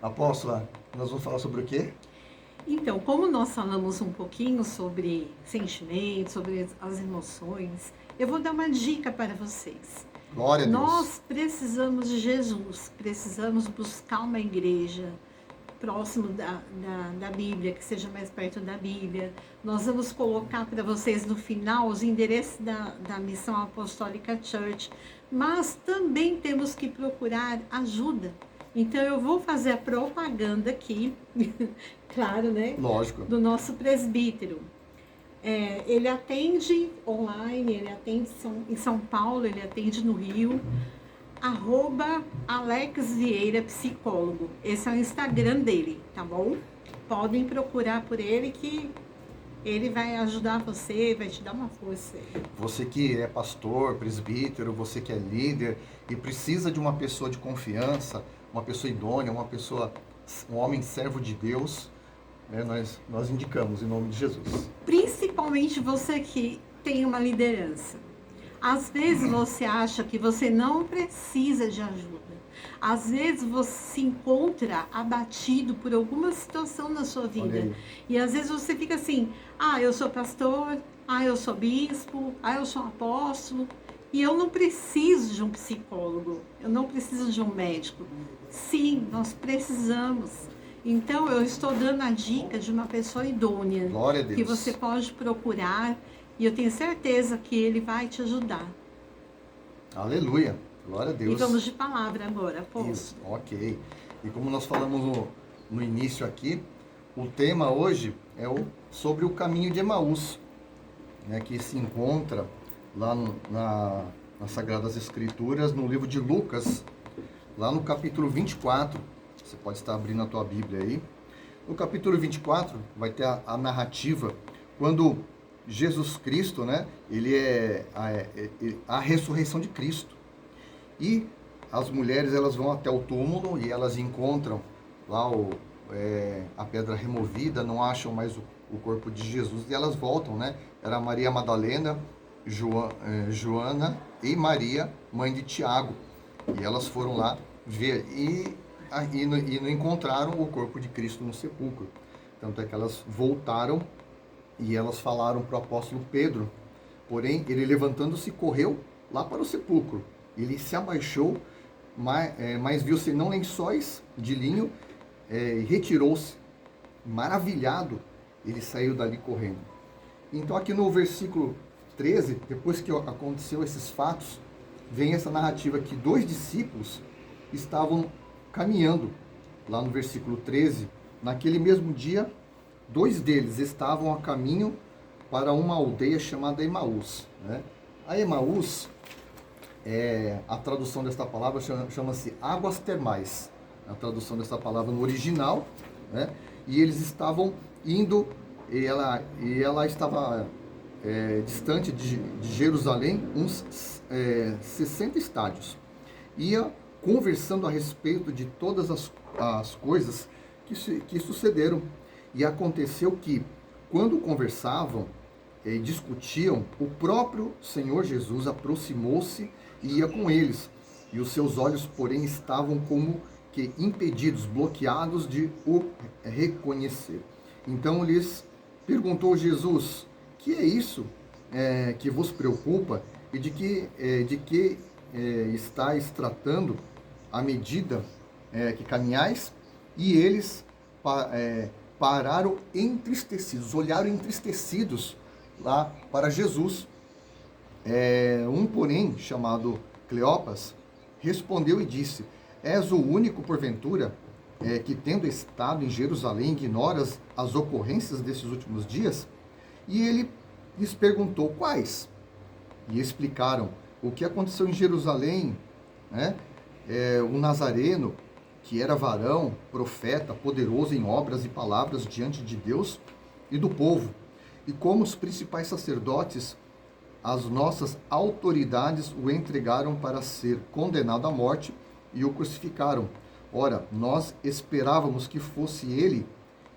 Apóstola, nós vamos falar sobre o quê? Então, como nós falamos um pouquinho sobre sentimentos, sobre as emoções, eu vou dar uma dica para vocês. Glória a Deus. Nós precisamos de Jesus, precisamos buscar uma igreja próximo da Bíblia, que seja mais perto da Bíblia. Nós vamos colocar para vocês no final os endereços da Missão Apostólica Church, mas também temos que procurar ajuda. Então eu vou fazer a propaganda aqui, claro, né? Lógico. Do nosso presbítero. Ele atende online, ele atende em São Paulo, ele atende no Rio. @Alex Vieira Psicólogo. Esse é o Instagram dele, tá bom? Podem procurar por ele que ele vai ajudar você, vai te dar uma força. Você que é pastor, presbítero, você que é líder e precisa de uma pessoa de confiança, uma pessoa idônea, um homem servo de Deus, né, nós indicamos em nome de Jesus. Principalmente você que tem uma liderança. Às vezes você acha que você não precisa de ajuda. Às vezes você se encontra abatido por alguma situação na sua vida. E às vezes você fica assim, eu sou pastor, eu sou bispo, eu sou apóstolo. E eu não preciso de um psicólogo, eu não preciso de um médico. Sim, nós precisamos. Então eu estou dando a dica de uma pessoa idônea. Glória a Deus. Que você pode procurar. E eu tenho certeza que ele vai te ajudar. Aleluia. Glória a Deus. E vamos de palavra agora, apóstolo. Isso, ok. E como nós falamos no início aqui, o tema hoje é sobre o caminho de Emaús, né, que se encontra lá nas Sagradas Escrituras, no livro de Lucas, lá no capítulo 24. Você pode estar abrindo a tua Bíblia aí. No capítulo 24 vai ter a narrativa quando Jesus Cristo, né, ele é a ressurreição de Cristo. E as mulheres, elas vão até o túmulo e elas encontram lá a pedra removida, não acham mais o corpo de Jesus e elas voltam, né? Era Maria Madalena, Joana e Maria, mãe de Tiago. E elas foram lá ver e não encontraram o corpo de Cristo no sepulcro. Tanto é que elas voltaram e elas falaram para o apóstolo Pedro. Porém, ele levantando-se, correu lá para o sepulcro. Ele se abaixou, mas viu senão lençóis de linho e retirou-se. Maravilhado, ele saiu dali correndo. Então aqui no versículo 13, depois que aconteceu esses fatos, vem essa narrativa que 2 discípulos estavam caminhando. Lá no versículo 13, naquele mesmo dia, 2 deles estavam a caminho para uma aldeia chamada Emaús, né? A Emaús, a tradução desta palavra chama-se águas termais, a tradução dessa palavra no original, né? E eles estavam indo, e ela estava distante de Jerusalém uns 60 estádios. Ia conversando a respeito de todas as coisas que sucederam. E aconteceu que, quando conversavam e discutiam, o próprio Senhor Jesus aproximou-se e ia com eles. E os seus olhos, porém, estavam como que impedidos, bloqueados de o reconhecer. Então lhes perguntou Jesus: que é isso que vos preocupa e de que estáis tratando à medida que caminhais? E eles pararam entristecidos, olharam entristecidos lá para Jesus. Porém, chamado Cleopas, respondeu e disse: és o único, porventura, que tendo estado em Jerusalém, ignoras as ocorrências desses últimos dias? E ele lhes perguntou: quais? E explicaram o que aconteceu em Jerusalém, né? O Nazareno, que era varão, profeta, poderoso em obras e palavras diante de Deus e do povo, e como os principais sacerdotes, as nossas autoridades o entregaram para ser condenado à morte e o crucificaram. Ora, nós esperávamos que fosse ele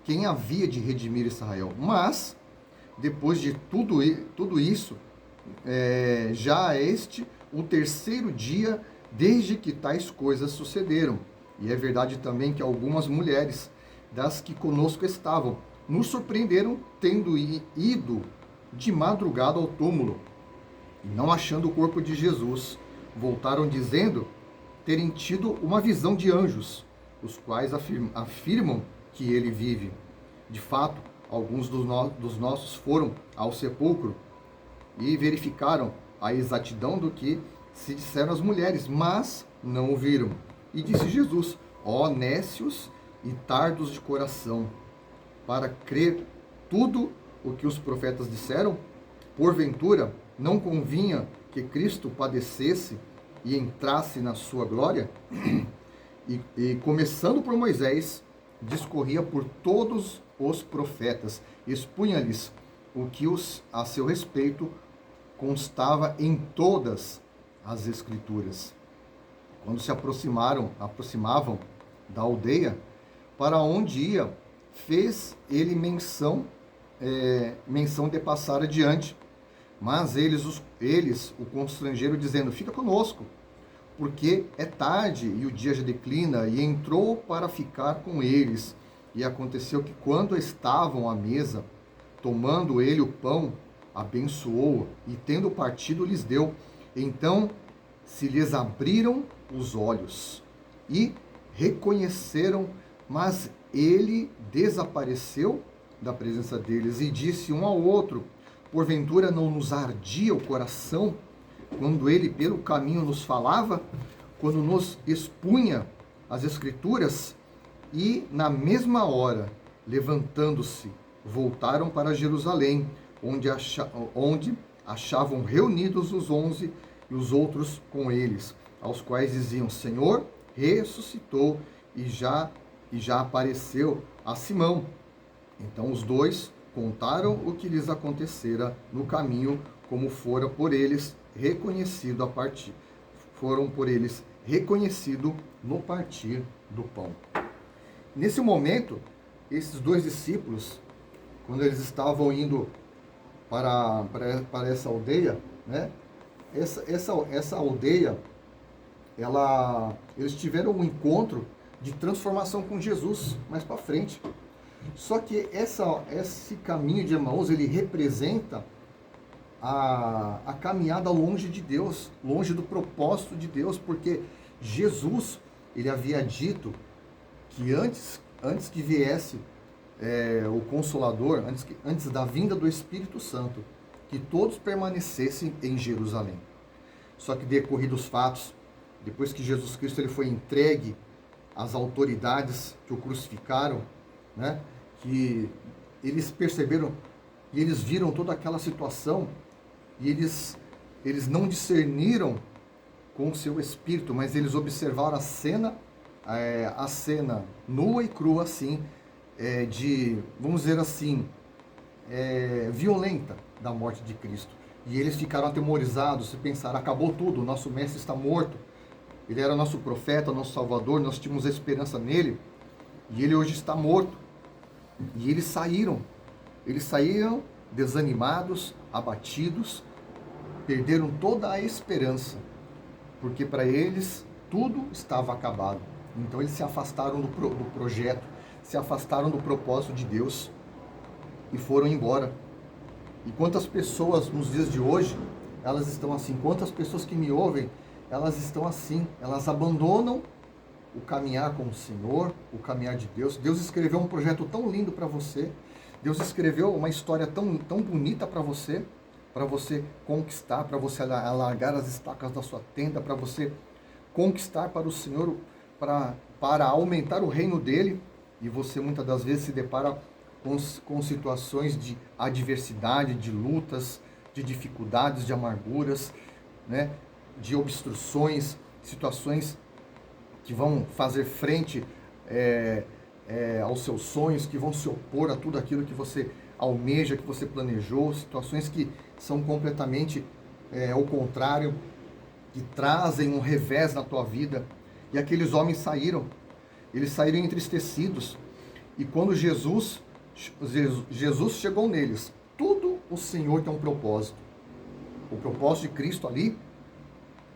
quem havia de redimir Israel. Mas, depois de tudo isso, já este o 3º dia desde que tais coisas sucederam. E é verdade também que algumas mulheres das que conosco estavam nos surpreenderam tendo ido de madrugada ao túmulo e não achando o corpo de Jesus, voltaram dizendo terem tido uma visão de anjos, os quais afirmam que ele vive. De fato, alguns dos nossos foram ao sepulcro e verificaram a exatidão do que se disseram as mulheres, mas não o viram. E disse Jesus: ó nécios e tardos de coração, para crer tudo o que os profetas disseram, porventura não convinha que Cristo padecesse e entrasse na sua glória? E começando por Moisés, discorria por todos os profetas, expunha-lhes o que a seu respeito constava em todas as Escrituras. Quando se aproximavam da aldeia para onde ia, fez ele menção de passar adiante. Mas eles o constrangeram, dizendo: fica conosco, porque é tarde e o dia já declina. E entrou para ficar com eles. E aconteceu que, quando estavam à mesa, tomando ele o pão, abençoou e, tendo partido, lhes deu. Então se lhes abriram os olhos e reconheceram, mas ele desapareceu da presença deles e disse um ao outro: porventura não nos ardia o coração quando ele pelo caminho nos falava, quando nos expunha as Escrituras? E na mesma hora, levantando-se, voltaram para Jerusalém, onde achavam reunidos os 11 e os outros com eles, aos quais diziam: Senhor, ressuscitou e já apareceu a Simão. Então os dois contaram o que lhes acontecera no caminho, como fora por eles reconhecido no partir do pão. Nesse momento, esses dois discípulos, quando eles estavam indo para essa aldeia, né? Essa aldeia, eles tiveram um encontro de transformação com Jesus mais para frente. Só que esse caminho de Emaús, ele representa a caminhada longe de Deus, longe do propósito de Deus, porque Jesus, ele havia dito que antes que viesse o Consolador, antes da vinda do Espírito Santo, que todos permanecessem em Jerusalém. Só que, decorridos os fatos, depois que Jesus Cristo ele foi entregue às autoridades que o crucificaram, né, que eles perceberam e eles viram toda aquela situação e eles não discerniram com o seu espírito, mas eles observaram a cena nua e crua, assim, vamos dizer assim, violenta da morte de Cristo. E eles ficaram atemorizados e pensaram: acabou tudo, o nosso mestre está morto. Ele era nosso profeta, nosso salvador, nós tínhamos a esperança nele, e ele hoje está morto. E eles saíram desanimados, abatidos, perderam toda a esperança, porque para eles tudo estava acabado. Então eles se afastaram do projeto, se afastaram do propósito de Deus e foram embora. E quantas pessoas nos dias de hoje, elas estão assim? Quantas pessoas que me ouvem, elas estão assim? Elas abandonam o caminhar com o Senhor, o caminhar de Deus. Deus escreveu um projeto tão lindo para você. Deus escreveu uma história tão bonita para você conquistar, para você alargar as estacas da sua tenda, para você conquistar para o Senhor, para aumentar o reino dele. E você muitas das vezes se depara com situações de adversidade, de lutas, de dificuldades, de amarguras, né? De obstruções, situações que vão fazer frente aos seus sonhos, que vão se opor a tudo aquilo que você almeja, que você planejou, situações que são completamente ao contrário, que trazem um revés na tua vida. E aqueles homens eles saíram entristecidos. E quando Jesus chegou neles, tudo o Senhor tem um propósito. O propósito de Cristo ali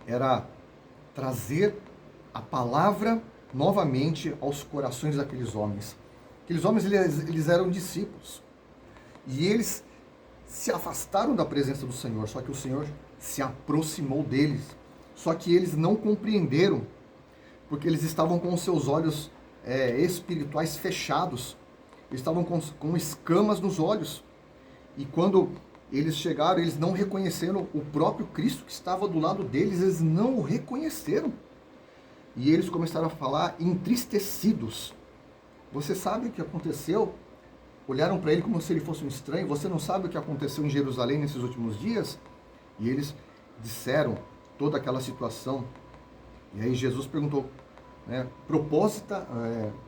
era trazer a palavra novamente aos corações daqueles homens. Aqueles homens, eles eram discípulos. E eles se afastaram da presença do Senhor, só que o Senhor se aproximou deles. Só que eles não compreenderam, porque eles estavam com os seus olhos espirituais fechados. Eles estavam com escamas nos olhos. E quando eles chegaram, eles não reconheceram o próprio Cristo que estava do lado deles, eles não o reconheceram. E eles começaram a falar entristecidos. Você sabe o que aconteceu? Olharam para ele como se ele fosse um estranho. Você não sabe o que aconteceu em Jerusalém nesses últimos dias? E eles disseram toda aquela situação. E aí Jesus perguntou, né,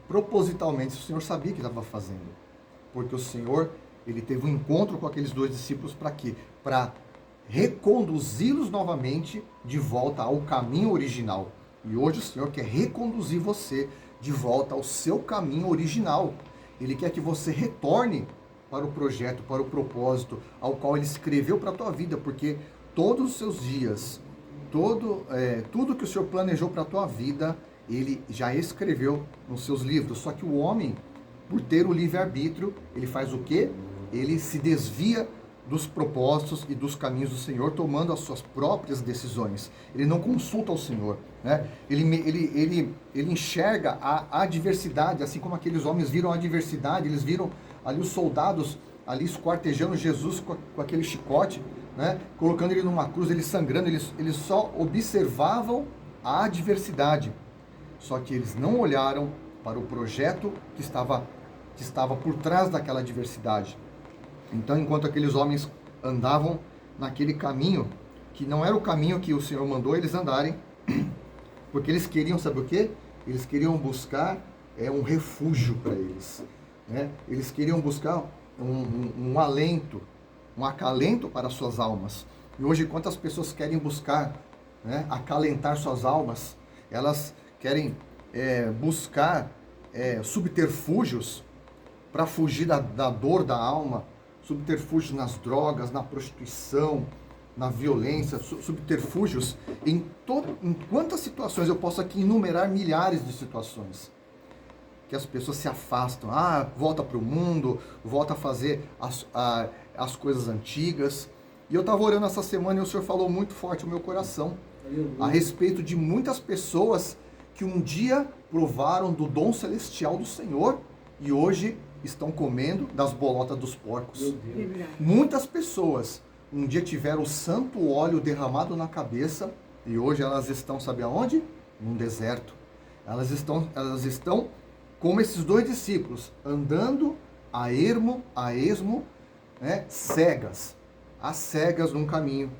propositalmente, se o Senhor sabia o que estava fazendo. Porque o Senhor, ele teve um encontro com aqueles dois discípulos para quê? Para reconduzi-los novamente de volta ao caminho original. E hoje o Senhor quer reconduzir você de volta ao seu caminho original. Ele quer que você retorne para o projeto, para o propósito ao qual Ele escreveu para a tua vida, porque todos os seus dias, tudo que o Senhor planejou para a tua vida, Ele já escreveu nos seus livros. Só que o homem, por ter o livre-arbítrio, ele faz o quê? Ele se desvia dos propósitos e dos caminhos do Senhor, tomando as suas próprias decisões. Ele não consulta o Senhor, né? Ele enxerga a adversidade, assim como aqueles homens viram a adversidade, eles viram ali os soldados ali esquartejando Jesus com aquele chicote, né? Colocando ele numa cruz, ele sangrando, eles só observavam a adversidade. Só que eles não olharam para o projeto que estava por trás daquela adversidade. Então, enquanto aqueles homens andavam naquele caminho, que não era o caminho que o Senhor mandou eles andarem, porque eles queriam, sabe o quê? Eles queriam buscar um refúgio para eles, né? Eles queriam buscar um alento, um acalento para as suas almas. E hoje, quantas pessoas querem buscar, né, acalentar suas almas? Elas querem buscar subterfúgios para fugir da dor da alma, subterfúgios nas drogas, na prostituição, na violência, subterfúgios em quantas situações. Eu posso aqui enumerar milhares de situações que as pessoas se afastam, volta para o mundo, volta a fazer as coisas antigas. E eu estava orando essa semana e o Senhor falou muito forte no meu coração a respeito de muitas pessoas que um dia provaram do dom celestial do Senhor e hoje estão comendo das bolotas dos porcos. Muitas pessoas um dia tiveram o santo óleo derramado na cabeça e hoje elas estão, sabe aonde? Num deserto. Elas estão como esses dois discípulos, andando a esmo, né, cegas, às cegas num caminho.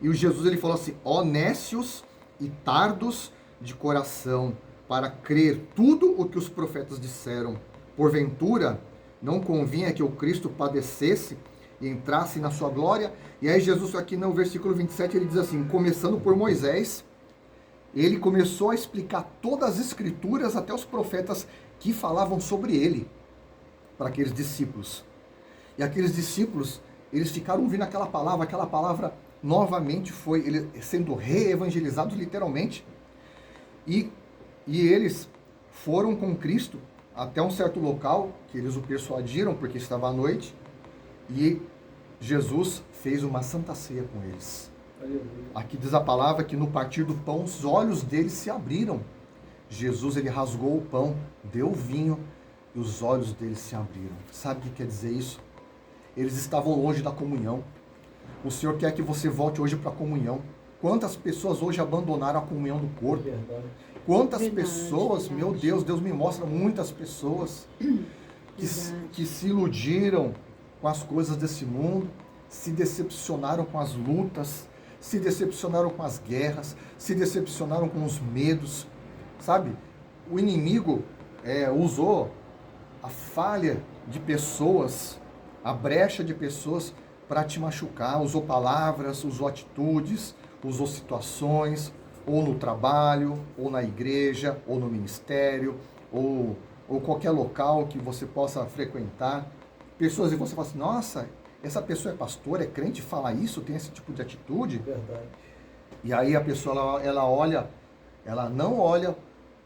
E o Jesus, ele falou assim, ó nécios e tardos de coração, para crer tudo o que os profetas disseram. Porventura, não convinha que o Cristo padecesse e entrasse na sua glória? E aí Jesus, aqui no versículo 27, ele diz assim, começando por Moisés, ele começou a explicar todas as escrituras, até os profetas que falavam sobre ele, para aqueles discípulos. E aqueles discípulos, eles ficaram ouvindo aquela palavra novamente foi sendo reevangelizados literalmente. E eles foram com Cristo até um certo local, que eles o persuadiram, porque estava à noite, e Jesus fez uma santa ceia com eles. Aqui diz a palavra que no partir do pão, os olhos deles se abriram. Jesus, ele rasgou o pão, deu o vinho, e os olhos deles se abriram. Sabe o que quer dizer isso? Eles estavam longe da comunhão. O Senhor quer que você volte hoje para a comunhão. Quantas pessoas hoje abandonaram a comunhão do corpo? Quantas pessoas, meu Deus me mostra muitas pessoas que se iludiram com as coisas desse mundo, se decepcionaram com as lutas, se decepcionaram com as guerras, se decepcionaram com os medos, sabe? O inimigo usou a falha de pessoas, a brecha de pessoas para te machucar, usou palavras, usou atitudes, usou situações, ou no trabalho, ou na igreja, ou no ministério, ou qualquer local que você possa frequentar. Pessoas, e você fala assim, nossa, essa pessoa é pastor, é crente, fala isso, tem esse tipo de atitude. Verdade. E aí a pessoa, ela não olha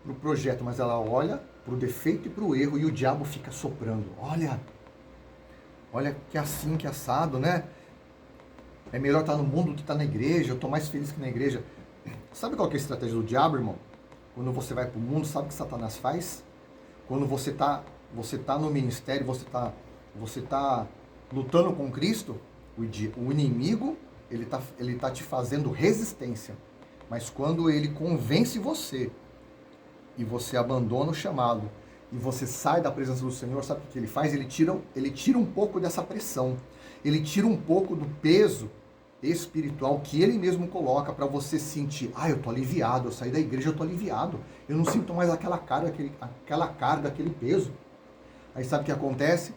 para o projeto, mas ela olha para o defeito e para o erro, e o diabo fica soprando. Olha que assim, que assado, né? É melhor estar no mundo do que estar na igreja, eu estou mais feliz que na igreja. Sabe qual que é a estratégia do diabo, irmão? Quando você vai para o mundo, sabe o que Satanás faz? Quando você tá no ministério, você tá lutando com Cristo, o inimigo, ele tá te fazendo resistência. Mas quando ele convence você, e você abandona o chamado, e você sai da presença do Senhor, sabe o que ele faz? Ele tira um pouco dessa pressão. Ele tira um pouco do peso espiritual que ele mesmo coloca para você sentir, eu tô aliviado, eu saí da igreja, eu tô aliviado. Eu não sinto mais aquela carga, aquele peso. Aí sabe o que acontece?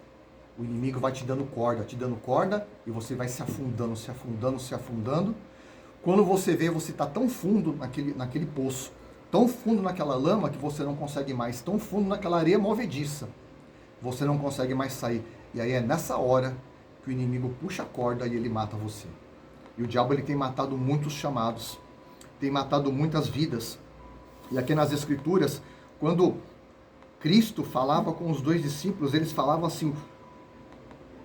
O inimigo vai te dando corda, e você vai se afundando, se afundando, se afundando. Quando você vê, você está tão fundo naquele poço, tão fundo naquela lama que você não consegue mais, tão fundo naquela areia movediça, você não consegue mais sair. E aí é nessa hora que o inimigo puxa a corda e ele mata você. E o diabo, ele tem matado muitos chamados, tem matado muitas vidas. E aqui nas Escrituras, quando Cristo falava com os 2 discípulos, eles falavam assim: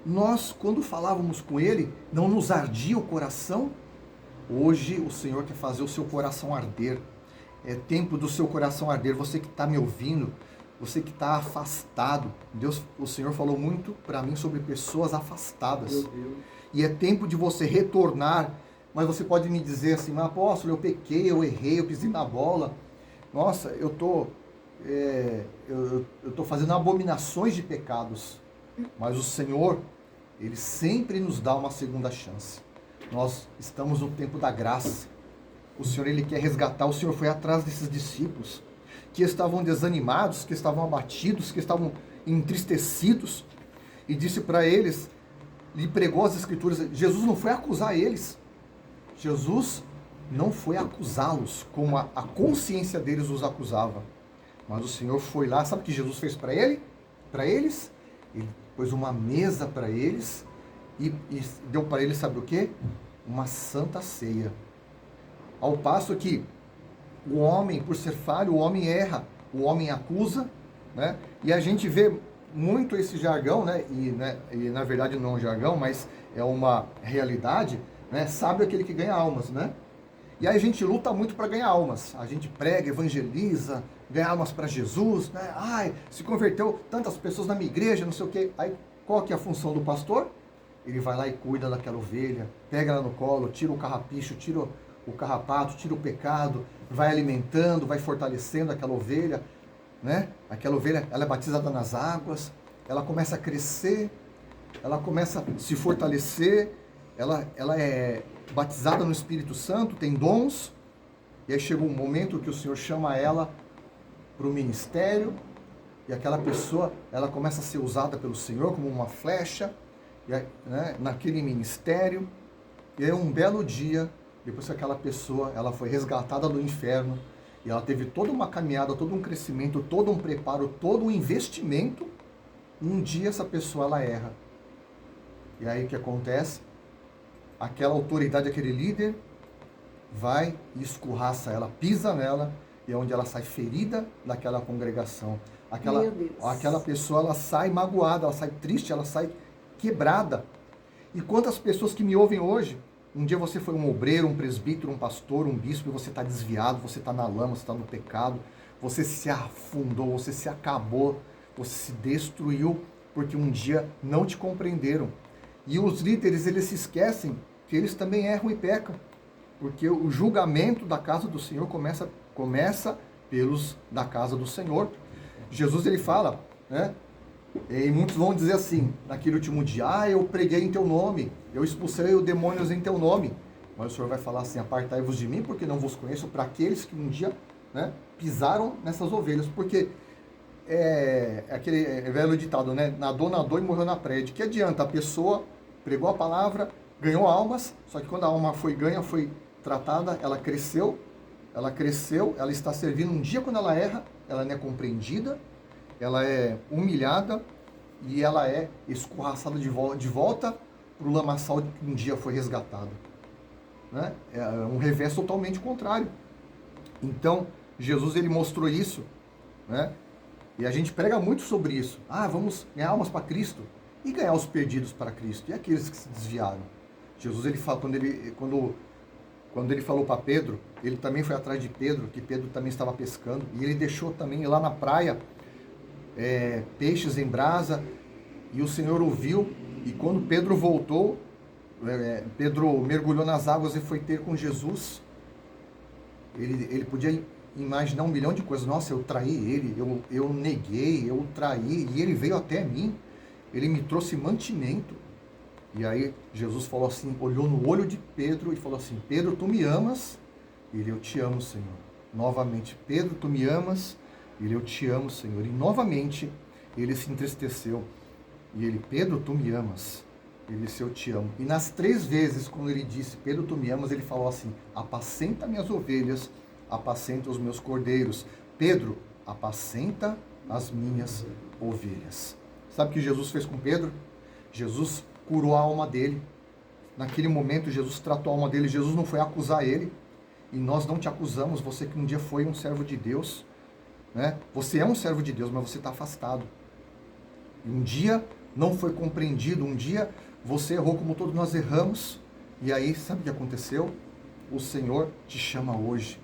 nós, quando falávamos com ele, não nos ardia o coração? Hoje o Senhor quer fazer o seu coração arder. É tempo do seu coração arder. Você que está me ouvindo, você que está afastado. O Senhor falou muito para mim sobre pessoas afastadas. E é tempo de você retornar. Mas você pode me dizer assim: mas apóstolo, eu pequei, eu errei, eu pisei na bola. Nossa, eu tô fazendo abominações de pecados. Mas o Senhor, ele sempre nos dá uma segunda chance. Nós estamos no tempo da graça. O Senhor, ele quer resgatar. O Senhor foi atrás desses discípulos que estavam desanimados, que estavam abatidos, que estavam entristecidos, e disse para eles, lhe pregou as Escrituras. Jesus não foi acusar eles. Jesus não foi acusá-los como a consciência deles os acusava. Mas o Senhor foi lá. Sabe o que Jesus fez para eles? Ele pôs uma mesa para eles e deu para eles, sabe o quê? Uma santa ceia. Ao passo que o homem, por ser falho, o homem erra, o homem acusa, né? E a gente vê muito esse jargão, né? E na verdade não é um jargão, mas é uma realidade, né? Sabe aquele que ganha almas, né? E aí a gente luta muito para ganhar almas. A gente prega, evangeliza, ganha almas para Jesus, né? Se converteu tantas pessoas na minha igreja, não sei o quê. Aí qual que é a função do pastor? Ele vai lá e cuida daquela ovelha, pega ela no colo, tira o carrapicho, tira o carrapato, tira o pecado, vai alimentando, vai fortalecendo aquela ovelha, né? Aquela ovelha, ela é batizada nas águas, ela começa a crescer, ela começa a se fortalecer, ela é batizada no Espírito Santo, tem dons, e aí chega um momento que o Senhor chama ela para o ministério, e aquela pessoa, ela começa a ser usada pelo Senhor como uma flecha, né, naquele ministério, e aí um belo dia, depois que aquela pessoa, ela foi resgatada do inferno, e ela teve toda uma caminhada, todo um crescimento, todo um preparo, todo um investimento, um dia essa pessoa, ela erra. E aí o que acontece? Aquela autoridade, aquele líder, vai e escorraça ela, pisa nela, e é onde ela sai ferida daquela congregação. Aquela pessoa, ela sai magoada, ela sai triste, ela sai quebrada. E quantas pessoas que me ouvem hoje, um dia você foi um obreiro, um presbítero, um pastor, um bispo, e você está desviado, você está na lama, você está no pecado, você se afundou, você se acabou, você se destruiu, porque um dia não te compreenderam. E os líderes, eles se esquecem que eles também erram e pecam, porque o julgamento da casa do Senhor começa pelos da casa do Senhor. Jesus, ele fala, né? E muitos vão dizer assim, naquele último dia: eu preguei em teu nome, eu expulsei os demônios em teu nome. Mas o Senhor vai falar assim: apartai-vos de mim, porque não vos conheço, para aqueles que um dia, né, pisaram nessas ovelhas. Porque aquele velho ditado, né? Nadou e morreu na praia. De que adianta? A pessoa pregou a palavra, ganhou almas, só que quando a alma foi ganha, foi tratada, ela cresceu, ela está servindo. Um dia, quando ela erra, ela não é compreendida, ela é humilhada e ela é escorraçada de volta para o lamaçal que um dia foi resgatado, né? É um revés totalmente contrário. Então, Jesus, ele mostrou isso, né? E a gente prega muito sobre isso. Ah, vamos ganhar almas para Cristo e ganhar os perdidos para Cristo e aqueles que se desviaram. Jesus, ele fala, quando ele falou para Pedro, ele também foi atrás de Pedro, que Pedro também estava pescando, e ele deixou também lá na praia peixes em brasa, e o Senhor ouviu, e quando Pedro voltou, Pedro mergulhou nas águas e foi ter com Jesus. Ele podia imaginar um milhão de coisas. Nossa, eu traí ele, eu neguei, eu traí, e ele veio até mim. Ele me trouxe mantimento. E aí Jesus falou assim, olhou no olho de Pedro e falou assim, Pedro, tu me amas? E ele, eu te amo, Senhor. Novamente, Pedro, tu me amas? E ele, eu te amo, Senhor. E novamente ele se entristeceu. E ele, Pedro, tu me amas? Ele disse, eu te amo. E nas 3 vezes, quando ele disse, Pedro, tu me amas, ele falou assim, apacenta minhas ovelhas, apacenta os meus cordeiros. Pedro, apacenta as minhas ovelhas. Sabe o que Jesus fez com Pedro? Jesus curou a alma dele. Naquele momento, Jesus tratou a alma dele. Jesus não foi acusar ele. E nós não te acusamos, você que um dia foi um servo de Deus, né? Você é um servo de Deus, mas você está afastado. E um dia não foi compreendido, um dia você errou como todos nós erramos. E aí, sabe o que aconteceu? O Senhor te chama hoje.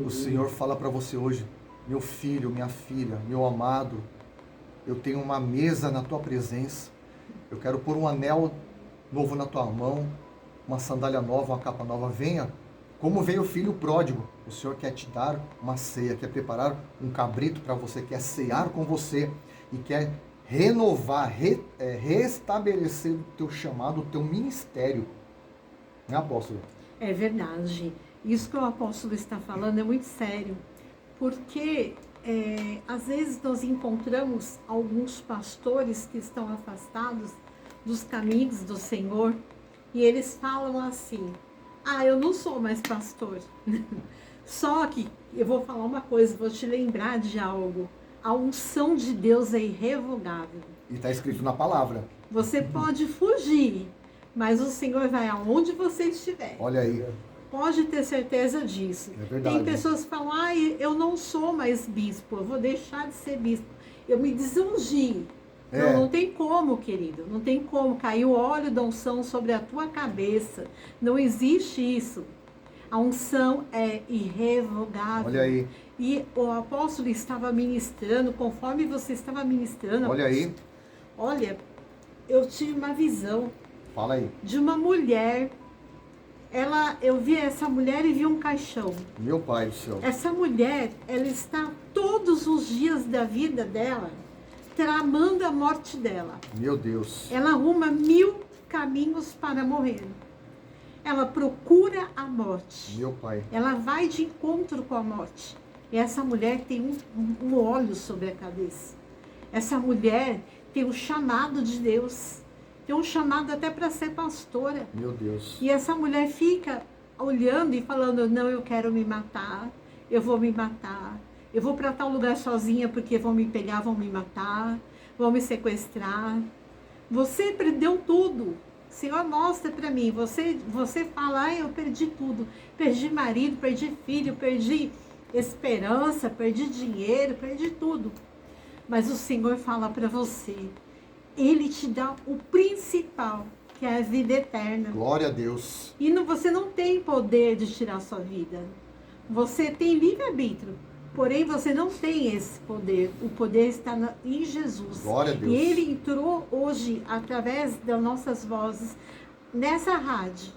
O Senhor fala para você hoje, meu filho, minha filha, meu amado, eu tenho uma mesa na tua presença. Eu quero pôr um anel novo na tua mão, uma sandália nova, uma capa nova. Venha, como veio o filho pródigo. O Senhor quer te dar uma ceia, quer preparar um cabrito para você, quer cear com você e quer renovar, restabelecer o teu chamado, o teu ministério. Né, apóstolo? É verdade. Isso que o apóstolo está falando é muito sério, porque às vezes nós encontramos alguns pastores que estão afastados dos caminhos do Senhor e eles falam assim, eu não sou mais pastor. Só que eu vou falar uma coisa, vou te lembrar de algo. A unção de Deus é irrevogável. E está escrito na palavra. Você pode fugir, mas o Senhor vai aonde você estiver. Olha aí. Pode ter certeza disso. É verdade. Tem pessoas que falam, eu não sou mais bispo, eu vou deixar de ser bispo. Eu me desungi. Não tem como, querido. Não tem como cair o óleo da unção sobre a tua cabeça. Não existe isso. A unção é irrevogável. Olha aí. E o apóstolo estava ministrando, conforme você estava ministrando. Olha aí. Olha, eu tive uma visão. Fala aí. De uma mulher. Eu vi essa mulher e vi um caixão. Meu pai do céu. Essa mulher, ela está todos os dias da vida dela tramando a morte dela. Meu Deus. Ela arruma 1000 caminhos para morrer. Ela procura a morte. Meu pai. Ela vai de encontro com a morte. E essa mulher tem um óleo sobre a cabeça. Essa mulher tem um chamado de Deus. Tem um chamado até para ser pastora. Meu Deus. E essa mulher fica olhando e falando, não, eu quero me matar. Eu vou me matar. Eu vou para tal lugar sozinha porque vão me pegar, vão me matar. Vão me sequestrar. Você perdeu tudo. Senhor, mostra para mim. Você fala, eu perdi tudo. Perdi marido, perdi filho, perdi esperança, perdi dinheiro, perdi tudo. Mas o Senhor fala para você, Ele te dá o principal, que é a vida eterna. Glória a Deus. E você não tem poder de tirar a sua vida. Você tem livre-arbítrio. Porém, você não tem esse poder. O poder está em Jesus. Glória a Deus. E Ele entrou hoje, através das nossas vozes, nessa rádio.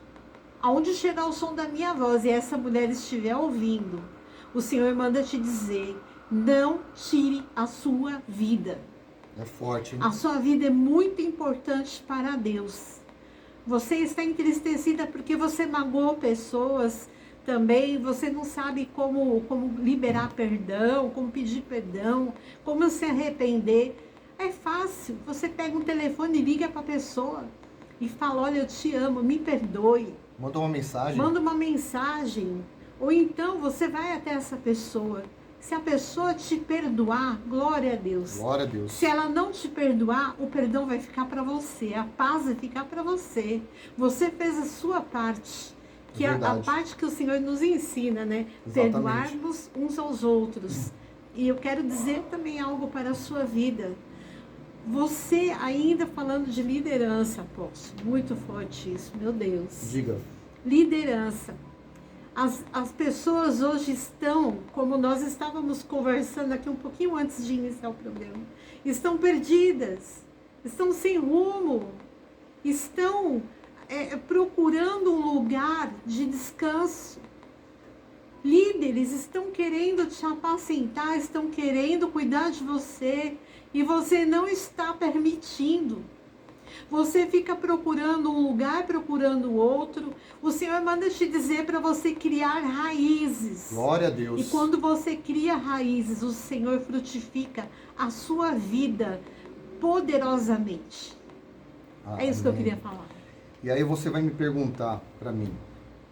Aonde chegar o som da minha voz e essa mulher estiver ouvindo, o Senhor manda te dizer, não tire a sua vida. É forte, hein? A sua vida é muito importante para Deus. Você está entristecida porque você magoou pessoas também, você não sabe como liberar perdão, como pedir perdão, como se arrepender. É fácil, você pega um telefone e liga para a pessoa e fala, olha, eu te amo, me perdoe. Manda uma mensagem. Manda uma mensagem. Ou então você vai até essa pessoa. Se a pessoa te perdoar, glória a Deus. Glória a Deus. Se ela não te perdoar, o perdão vai ficar para você. A paz vai ficar para você. Você fez a sua parte. Que a parte que o Senhor nos ensina, né? Exatamente. Perdoarmos uns aos outros. E eu quero dizer também algo para a sua vida. Você ainda falando de liderança, apóstolo, muito forte isso, meu Deus. Diga. Liderança. As pessoas hoje estão, como nós estávamos conversando aqui um pouquinho antes de iniciar o programa, estão perdidas, estão sem rumo, estão procurando um lugar de descanso. Líderes estão querendo te apacentar, estão querendo cuidar de você e você não está permitindo. Você fica procurando um lugar, procurando outro. O Senhor manda te dizer para você criar raízes. Glória a Deus. E quando você cria raízes, o Senhor frutifica a sua vida poderosamente. É isso que eu queria falar. E aí você vai me perguntar para mim,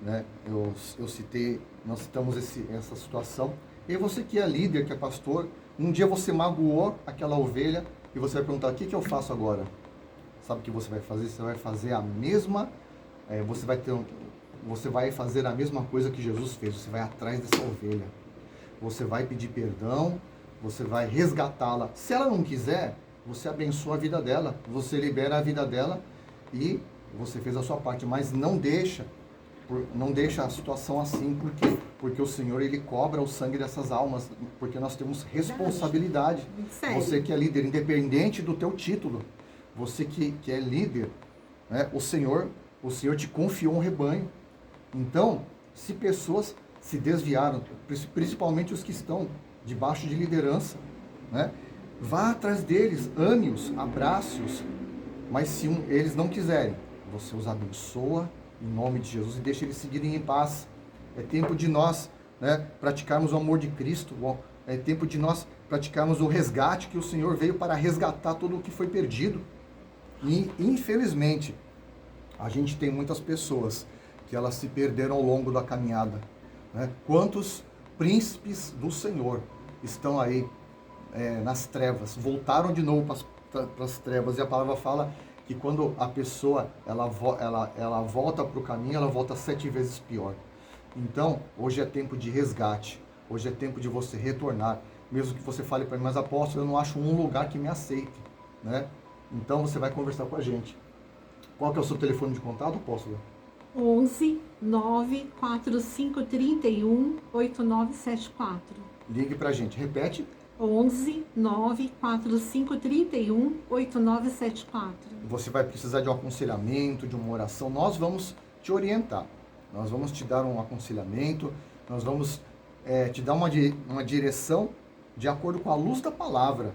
né? Eu citei, nós citamos essa situação. E você que é líder, que é pastor, um dia você magoou aquela ovelha e você vai perguntar, o que eu faço agora? Sabe o que você vai fazer? Você vai fazer a mesma, você vai fazer a mesma coisa que Jesus fez. Você vai atrás dessa ovelha. Você vai pedir perdão, você vai resgatá-la. Se ela não quiser, você abençoa a vida dela, você libera a vida dela e você fez a sua parte. Mas não deixa a situação assim. Por quê? Porque o Senhor, Ele cobra o sangue dessas almas, porque nós temos responsabilidade. Sério? Você que é líder, independente do teu título, você que é líder, né? O Senhor te confiou um rebanho. Então, se pessoas se desviaram, principalmente os que estão debaixo de liderança, né? Vá atrás deles, ame-os, abrace-os, mas se eles não quiserem, você os abençoa em nome de Jesus e deixa eles seguirem em paz. É tempo de nós, né, praticarmos o amor de Cristo. É tempo de nós praticarmos o resgate, que o Senhor veio para resgatar tudo o que foi perdido. E, infelizmente, a gente tem muitas pessoas que elas se perderam ao longo da caminhada, né? Quantos príncipes do Senhor estão aí nas trevas, voltaram de novo para as trevas, e a palavra fala que quando a pessoa ela volta para o caminho, ela volta 7 vezes pior. Então, hoje é tempo de resgate, hoje é tempo de você retornar, mesmo que você fale para mim, mas apóstolo, eu não acho um lugar que me aceite, né? Então você vai conversar com a gente. Qual que é o seu telefone de contato, apóstolo? 11 94531 8974. Ligue pra gente. Repete. 11 94531 8974. Você vai precisar de um aconselhamento, de uma oração. Nós vamos te orientar. Nós vamos te dar um aconselhamento. Nós vamos te dar uma direção de acordo com a luz da palavra.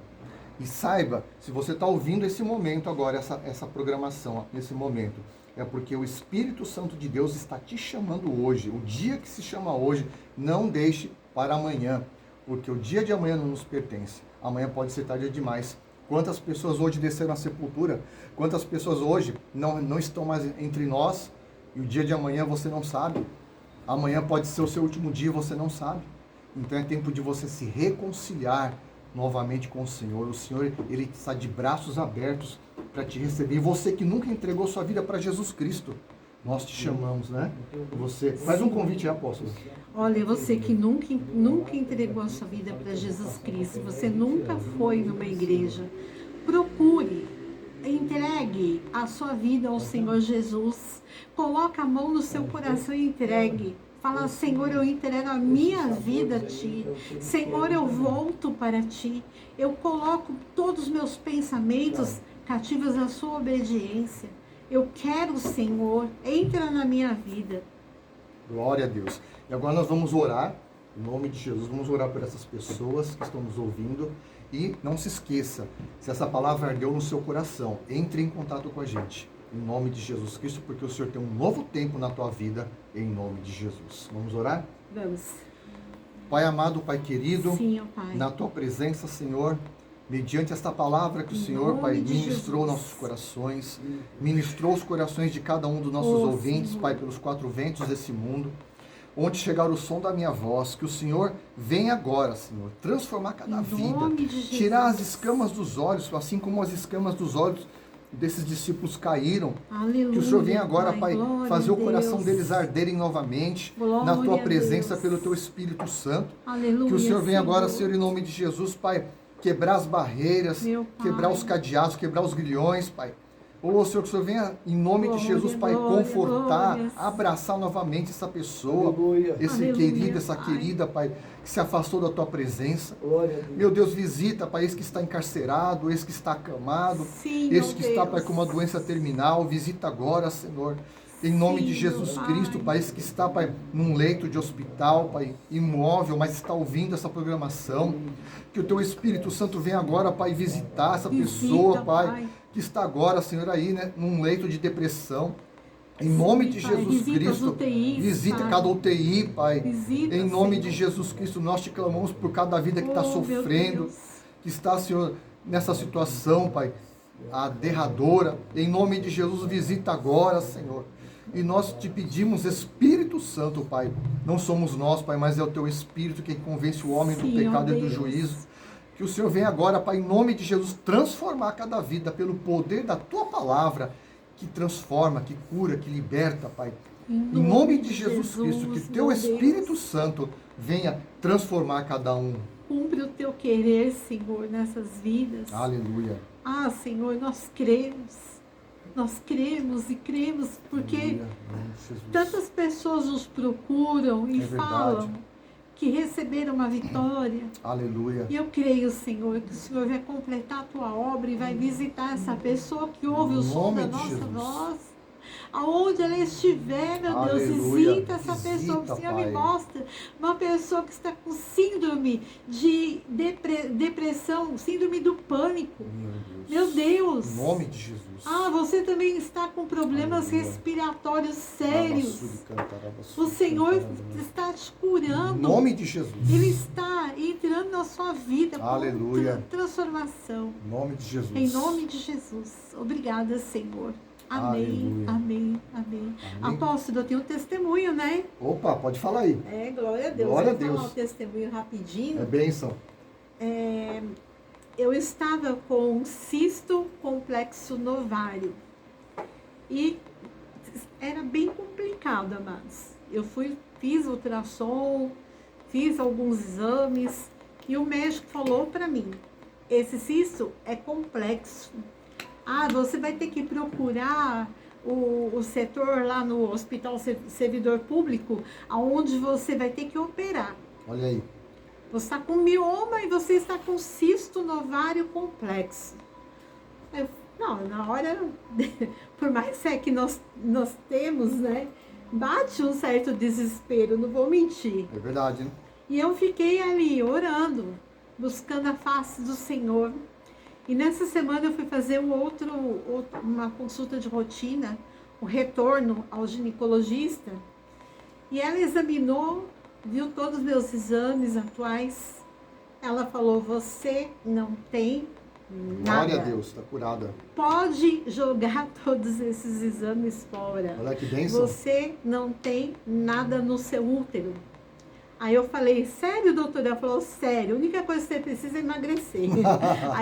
E saiba, se você está ouvindo esse momento agora, essa programação, nesse momento, é porque o Espírito Santo de Deus está te chamando hoje. O dia que se chama hoje, não deixe para amanhã, porque o dia de amanhã não nos pertence. Amanhã pode ser tarde demais. Quantas pessoas hoje desceram à sepultura? Quantas pessoas hoje não estão mais entre nós? E o dia de amanhã você não sabe. Amanhã pode ser o seu último dia, você não sabe. Então é tempo de você se reconciliar novamente com o Senhor. O Senhor, Ele está de braços abertos para te receber. E você que nunca entregou sua vida para Jesus Cristo, nós te chamamos, né? Você faz um convite, apóstolo. Olha, você que nunca entregou a sua vida para Jesus Cristo, você nunca foi numa igreja, procure, entregue a sua vida ao Senhor Jesus. Coloque a mão no seu coração e entregue. Fala, Senhor, eu entrego a minha vida a Ti. Senhor, eu volto para Ti. Eu coloco todos os meus pensamentos cativos à Sua obediência. Eu quero, Senhor, entra na minha vida. Glória a Deus. E agora nós vamos orar, em nome de Jesus, vamos orar por essas pessoas que estão nos ouvindo. E não se esqueça, se essa palavra ardeu no seu coração, entre em contato com a gente. Em nome de Jesus Cristo, porque o Senhor tem um novo tempo na tua vida, em nome de Jesus. Vamos orar? Vamos. Pai amado, Pai querido, Sim, ó Pai. Na tua presença, Senhor, mediante esta palavra que o Senhor, Pai, ministrou nossos corações, ministrou os corações de cada um dos nossos ouvintes, Pai, pelos 4 ventos desse mundo, onde chegar o som da minha voz, que o Senhor venha agora, Senhor, transformar cada vida, tirar as escamas dos olhos, assim como as escamas dos olhos desses discípulos caíram. Aleluia, Que o Senhor venha agora, Pai, glória fazer a o coração Deus. deles arderem novamente Glória na Tua a presença Deus. pelo Teu Espírito Santo. Aleluia, Que o Senhor venha agora, Senhor. Senhor, em nome de Jesus, Pai, quebrar as barreiras, Meu Pai. quebrar os cadeados, quebrar os grilhões, Pai. Ô, Senhor, que o Senhor venha, em nome de Jesus, Pai, Glória, confortar, glória. abraçar novamente essa pessoa, Aleluia. esse Aleluia, querido, essa Pai. querida, Pai, que se afastou da Tua presença. Glória a Deus. Meu Deus, visita, Pai, esse que está encarcerado, esse que está acamado, Sim, esse meu que está, Deus. Pai, com uma doença terminal. Visita agora, Senhor. Em nome Sim, de Jesus meu Cristo, Pai. Pai, esse que está, Pai, num leito de hospital, Pai, imóvel, mas está ouvindo essa programação. Que o Teu Espírito Santo venha agora, Pai, visitar essa Visita, pessoa, Pai, Pai. que está agora, Senhor, aí, né, num leito de depressão. Em nome de Pai, Jesus visita as Cristo, UTIs, visita Pai. cada UTI, Pai. Visita, Em nome Senhor. de Jesus Cristo, nós te clamamos por cada vida que está Oh, meu sofrendo, Deus. que está, Senhor, nessa situação, Pai, a derradora. Em nome de Jesus, visita agora, Senhor. E nós te pedimos, Espírito Santo, Pai. Não somos nós, Pai, mas é o Teu Espírito que convence o homem do Sim, pecado ó e do Deus. juízo. Que o Senhor venha agora, Pai, em nome de Jesus, transformar cada vida pelo poder da Tua palavra, que transforma, que cura, que liberta, Pai. Em nome de Jesus Cristo, que Teu meu Espírito Deus. Santo venha transformar cada um. Cumpre o Teu querer, Senhor, nessas vidas. Aleluia. Ah, Senhor, nós cremos. Nós cremos e cremos porque Aleluia. Em nome de Jesus. tantas pessoas nos procuram e É verdade. falam que receberam uma vitória. Aleluia. E eu creio, Senhor, que o Senhor vai completar a Tua obra e vai visitar essa pessoa que ouve o Em som nome da de nossa Jesus. voz. Aonde ela estiver, meu Deus, Aleluia. visita essa pessoa. Visita, O Senhor Pai. me mostra uma pessoa que está com síndrome de depressão, síndrome do pânico. Meu Deus. Em nome de Jesus. Ah, você também está com problemas Aleluia. respiratórios sérios. O O Senhor está te curando. Em nome de Jesus. Ele está entrando na sua vida Aleluia. com transformação. Em nome de Jesus. Em nome de Jesus. Obrigada, Senhor. Amém, Aleluia. amém, amém. Amém. Apóstolo, eu tenho um testemunho, né? Opa, pode falar aí. É, glória a Deus. Glória a Vou falar Deus. o testemunho rapidinho. É bênção. Eu estava com um cisto complexo no ovário. E era bem complicado, amados. Eu fiz ultrassom, fiz alguns exames e o médico falou para mim: esse cisto é complexo. Ah, você vai ter que procurar o setor lá no Hospital Servidor Público, aonde você vai ter que operar. Olha aí. Você está com mioma e você está com cisto no ovário complexo. Não, na hora, por mais fé que nós temos, né? Bate um certo desespero, não vou mentir. É verdade, hein? E eu fiquei ali orando, buscando a face do Senhor. E nessa semana eu fui fazer uma consulta de rotina, um retorno ao ginecologista. E ela examinou, viu todos os meus exames atuais. Ela falou: você não tem nada. Glória a Deus, está curada. Pode jogar todos esses exames fora. Olha que bênção. Você não tem nada no seu útero. Aí eu falei: sério, doutora? Ela falou: sério, a única coisa que você precisa é emagrecer.